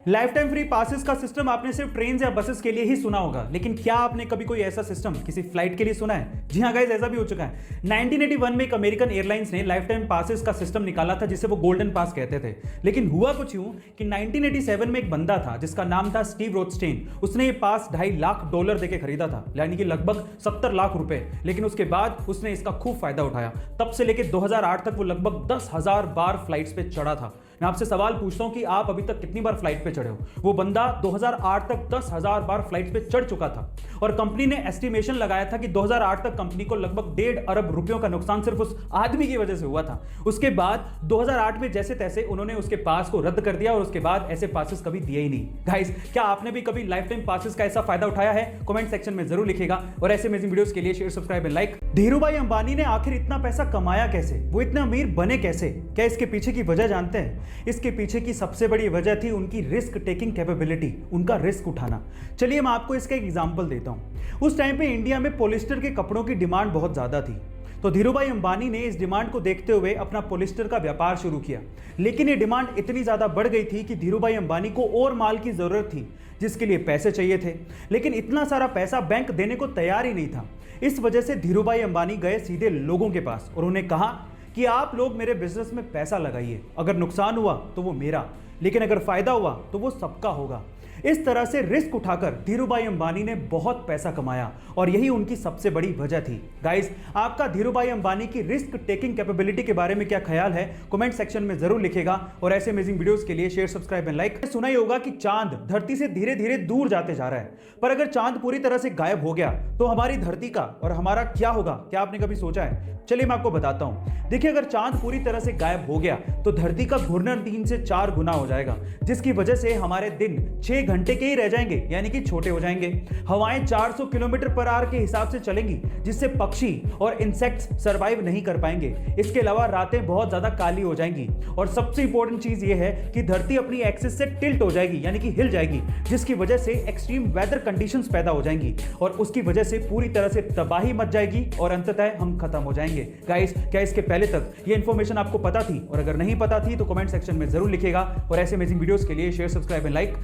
Life time free passes का system आपने सिर्फ ट्रेन या बसेस के लिए ही सुना होगा, लेकिन क्या आपने कभी कोई ऐसा सिस्टम किसी फ्लाइट के लिए सुना है? जी हाँ गाइस, ऐसा भी हो चुका है। 1981 में एक अमेरिकन एयरलाइंस ने लाइफ टाइम पासेस का सिस्टम निकाला था, जिसे वो गोल्डन पास कहते थे। लेकिन हुआ कुछ यूं कि 1987 में एक बंदा था जिसका नाम था स्टीव रोथस्टेन। उसने ये पास $2.5 लाख देके खरीदा था, यानी कि लगभग 70 लाख रुपए। लेकिन उसके बाद उसने इसका खूब फायदा उठाया। तब से लेकर 2008 तक वो लगभग 10,000 बार फ्लाइट्स पे चढ़ा था। मैं आपसे सवाल पूछता हूं कि आप अभी तक कितनी बार फ्लाइट पे चढ़े हो? वो बंदा 2008 तक 10,000 बार फ्लाइट पे चढ़ चुका था। और कंपनी ने एस्टिमेशन लगाया था कि 2008 तक कंपनी को लगभग 1.5 अरब रुपयों का नुकसान सिर्फ उस आदमी की वजह से हुआ था। उसके बाद 2008 में जैसे तैसे उन्होंने उसके पास को रद्द कर दिया और उसके बाद ऐसे पासेस कभी दिए ही नहीं। गाइस, क्या आपने भी कभी लाइफ टाइम पासेस का ऐसा फायदा उठाया है? कमेंट सेक्शन में जरूर लिखिएगा। और ऐसे अमेजिंग वीडियोस के लिए share, subscribe and like. Dhirubhai Ambani ने आखिर इतना पैसा कमाया कैसे? वो इतने अमीर बने कैसे? क्या इसके पीछे की वजह जानते हैं? इसके पीछे की सबसे बड़ी वजह थी उनकी रिस्क टेकिंग कैपेबिलिटी, उनका रिस्क उठाना। चलिए मैं आपको इसका एक एग्जांपल देता हूं। उस टाइम पे इंडिया में पॉलिस्टर के कपड़ों की डिमांड बहुत ज्यादा थी, तो धीरूभाई अंबानी ने इस डिमांड को देखते हुए अपना पॉलिस्टर का व्यापार शुरू किया। लेकिन ये डिमांड इतनी ज्यादा बढ़ गई थी कि धीरूभाई अंबानी को और माल की जरूरत थी, जिसके लिए पैसे चाहिए थे। लेकिन इतना सारा पैसा बैंक देने को तैयार ही नहीं था। इस वजह से धीरूभाई अंबानी गए सीधे लोगों के पास और उन्हें कहा कि आप लोग मेरे बिजनेस में पैसा लगाइए। अगर नुकसान हुआ तो वो मेरा, लेकिन अगर फायदा हुआ तो वो सबका होगा। इस तरह से रिस्क उठाकर धीरूभाई अंबानी ने बहुत पैसा कमाया और यही उनकी सबसे बड़ी वजह थी। गाइस, आपका धीरूभाई अंबानी की रिस्क टेकिंग कैपेबिलिटी के बारे में क्या ख्याल है? कमेंट सेक्शन में जरूर लिखेगा। और ऐसे अमेजिंग वीडियोस के लिए शेयर, सब्सक्राइब एंड लाइक। सुना ही होगा कि चांद धरती से धीरे धीरे दूर जाते जा रहा है, पर अगर चांद पूरी तरह से गायब हो गया तो हमारी धरती का और हमारा क्या होगा? क्या आपने कभी सोचा है? चलिए मैं आपको बताता हूं। देखिए, अगर चांद पूरी तरह से गायब हो गया तो धरती का घूर्णन 3 से 4 गुना हो जाएगा, जिसकी वजह से हमारे दिन 6 घंटे के ही रह जाएंगे, यानी कि छोटे हो जाएंगे। हवाएं 400 किलोमीटर पर आवर के हिसाब से चलेंगी, जिससे पक्षी और इंसेक्ट्स सरवाइव नहीं कर पाएंगे। इसके अलावा रातें बहुत ज्यादा काली हो जाएंगी। और सबसे इंपॉर्टेंट चीज यह है कि धरती अपनी एक्सिस से टिल्ट हो जाएगी, यानी कि हिल जाएगी, जिसकी वजह से एक्सट्रीम वेदर कंडीशंस पैदा हो जाएंगी और उसकी वजह से पूरी तरह से तबाही मच जाएगी और अंततः हम खत्म हो जाएंगे। गाइस, क्या इसके पहले तक ये इंफॉर्मेशन आपको पता थी? और अगर नहीं पता थी तो कमेंट सेक्शन में जरूर लिखेगा। और ऐसे अमेजिंग वीडियोस के लिए शेयर, सब्सक्राइब एंड लाइक।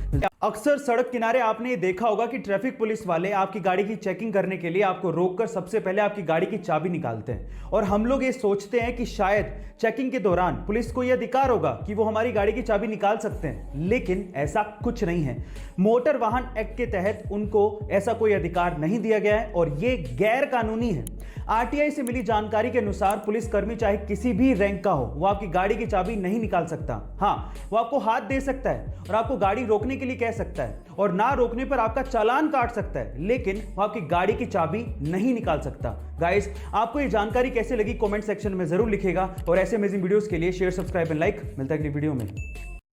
अक्सर सड़क किनारे आपने ये देखा होगा कि ट्रैफिक पुलिस वाले आपकी गाड़ी की चेकिंग करने के लिए आपको रोककर सबसे पहले आपकी गाड़ी की चाबी निकालते हैं। और हम लोग ये सोचते हैं कि शायद चेकिंग के दौरान पुलिस को यह अधिकार होगा कि वो हमारी गाड़ी की चाबी निकाल सकते हैं, लेकिन ऐसा कुछ नहीं है। मोटर वाहन एक्ट के तहत उनको ऐसा कोई अधिकार नहीं दिया गया है और ये गैर कानूनी है। आरटीआई से मिली जानकारी के अनुसार पुलिसकर्मी चाहे किसी भी रैंक का हो, वो आपकी गाड़ी की चाबी नहीं निकाल सकता। हाँ, वो आपको हाथ दे सकता है और आपको गाड़ी रोकने के लिए कह सकता है और ना रोकने पर आपका चालान काट सकता है, लेकिन वो आपकी गाड़ी की चाबी नहीं निकाल सकता। गाइस, आपको ये जानकारी कैसे लगी? कमेंट सेक्शन में जरूर लिखेगा। और ऐसे अमेजिंग वीडियोस के लिए शेयर, सब्सक्राइब एंड लाइक। मिलता है अगली वीडियो में।